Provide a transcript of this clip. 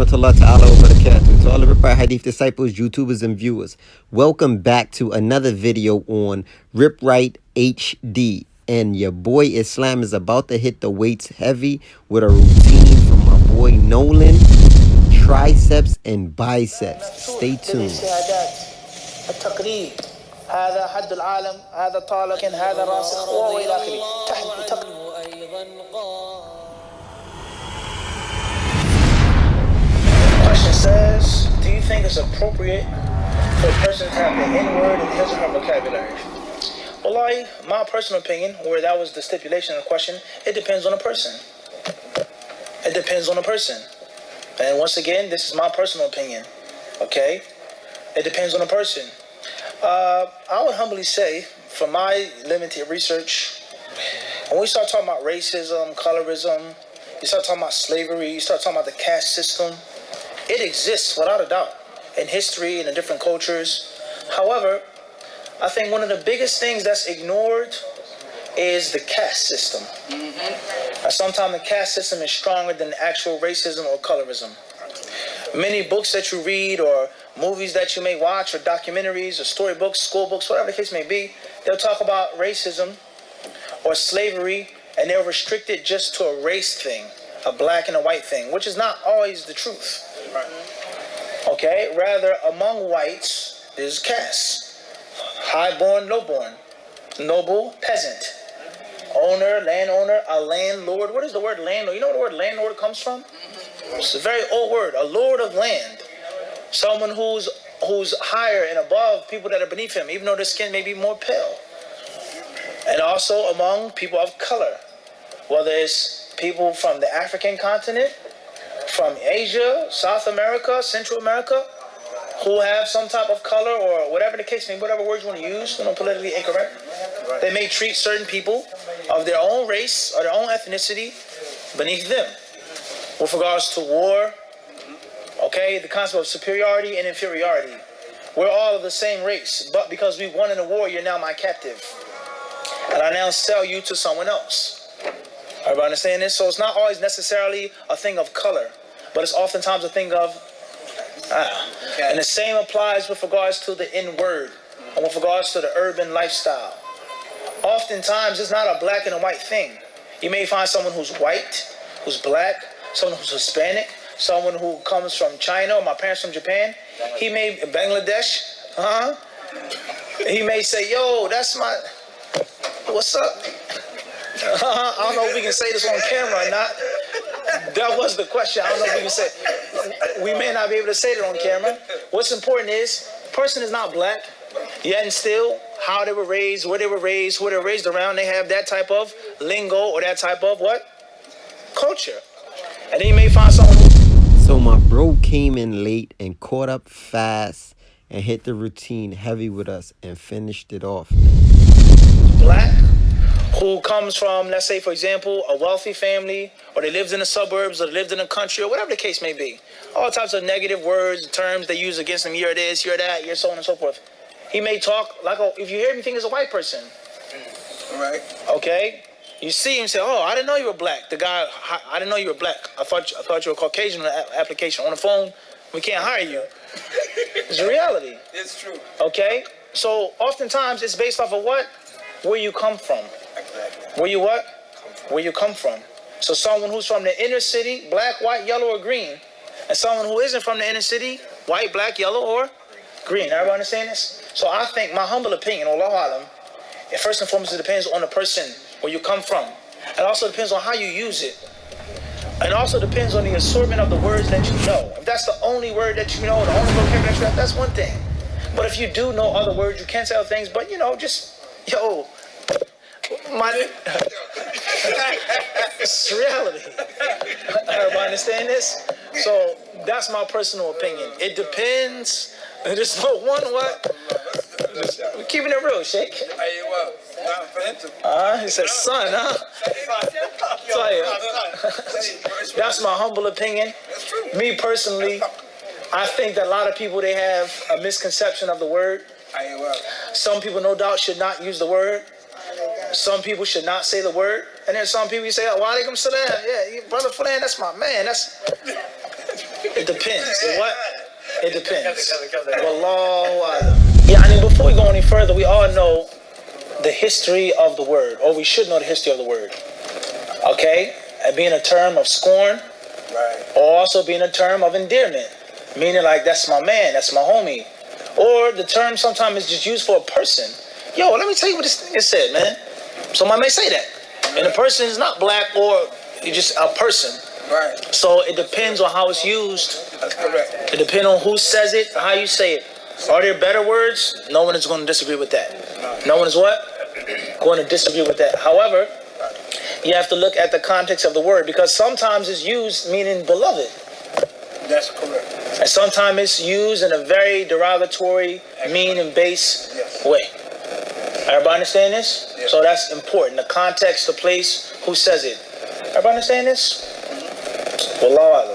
warahmatullahi ta'ala wa barakatuh. To all the RipRight Hadith disciples, YouTubers, and viewers, welcome back to another video on RipRight HD. And your boy Islam is about to hit the weights heavy with a routine from my boy Nolan, triceps and biceps. Stay tuned. هذا حد العالم هذا طالق هذا راسخ والى اخره تحت Question says, do you think it's appropriate for a person to have the N-word in his or her vocabulary? Well, my personal opinion, where that was the stipulation of the question, it depends on the person. It depends on the person. And once again, this is my personal opinion. Okay? It depends on the person. I would humbly say, from my limited research, when we start talking about racism, colorism, you start talking about slavery, you start talking about the caste system, it exists without a doubt in history and in different cultures. However, I think one of the biggest things that's ignored is the caste system. And sometimes the caste system is stronger than actual racism or colorism. Many books that you read or movies that you may watch or documentaries or storybooks, school books, whatever the case may be, they'll talk about racism or slavery and they'll restrict it just to a race thing, a black and a white thing, which is not always the truth. Okay, rather among whites there's caste. High-born, low-born, noble, peasant, owner, landowner, a landlord. What is the word landlord? You know where the word landlord comes from? It's a very old word, a lord of land. Someone who's higher and above people that are beneath him, even though their skin may be more pale. And also among people of color, whether it's people from the African continent, from Asia, South America, Central America, who have some type of color or whatever the case may be, whatever words you want to use, politically incorrect. They may treat certain people of their own race or their own ethnicity beneath them. With regards to war, okay, the concept of superiority and inferiority. We're all of the same race, but because we won in a war, you're now my captive. And I now sell you to someone else. Everybody understand this? So it's not always necessarily a thing of color, but it's oftentimes a thing of And the same applies with regards to the N-word and with regards to the urban lifestyle. Oftentimes, it's not a black and a white thing. You may find someone who's white, who's black, someone who's Hispanic, someone who comes from China, or my parents from Japan. He may, Bangladesh, he may say, yo, that's my, what's up? I don't know if we can say this on camera or not. That was the question. I don't know if we can say, we may not be able to say that on camera. What's important is, the person is not black, yet and still, how they were raised, where they were raised, who they were raised around, they have that type of lingo or that type of what? Culture. And then you may find someone who... So my bro came in late and caught up fast and hit the routine heavy with us and finished it off. Black, who comes from, let's say, for example, a wealthy family, or they lived in the suburbs, or they lived in the country, or whatever the case may be. All types of negative words, terms they use against them. You're this, you're that, you're so on and so forth. He may talk like, if you hear him, you think it's a white person. Right. Okay? You see him say, oh, I didn't know you were black. The guy, I didn't know you were black. I thought you were Caucasian on the application. On the phone, we can't hire you. It's a reality. It's true. Okay? So oftentimes it's based off of what? Where you come from. Exactly. Where you what? Where you come from. So someone who's from the inner city, black, white, yellow, or green, and someone who isn't from the inner city, white, black, yellow, or green. Everybody understand this? So I think, my humble opinion, Allahu Alam, first and foremost, it depends on the person, where you come from. It also depends on how you use it. And also depends on the assortment of the words that you know. If that's the only word that you know, the only vocabulary that you have, that's one thing. But if you do know other words, you can say other things, but just, it's reality. Everybody understand this? So that's my personal opinion. It depends. There's no one what. We're keeping it real, Sheikh. He said, son, huh? That's my humble opinion. Me personally, I think that a lot of people, they have a misconception of the word. Some people, no doubt, should not use the word. Some people should not say the word. And then some people, you say, oh, wa alaikum salam. Yeah, brother Fulan, that's my man. It depends. What? It depends. Wallahu a'lam. Yeah, I mean, before we go any further, we all know the history of the word, or we should know the history of the word. Okay? And being a term of scorn, or also being a term of endearment, meaning like, that's my man, that's my homie. Or the term sometimes is just used for a person. Yo, let me tell you what this thing said, man. Somebody may say that. And the person is not black, or just a person. Right. So it depends on how it's used. That's correct. It depends on who says it, how you say it. Are there better words? No one is going to disagree with that. No one is what? Going to disagree with that. However, you have to look at the context of the word, because sometimes it's used meaning beloved. That's correct. And sometimes it's used in a very derogatory, mean and base way. Everybody understand this? Yes. So that's important. The context, the place, who says it. Everybody understand this? Wallahu a'lam.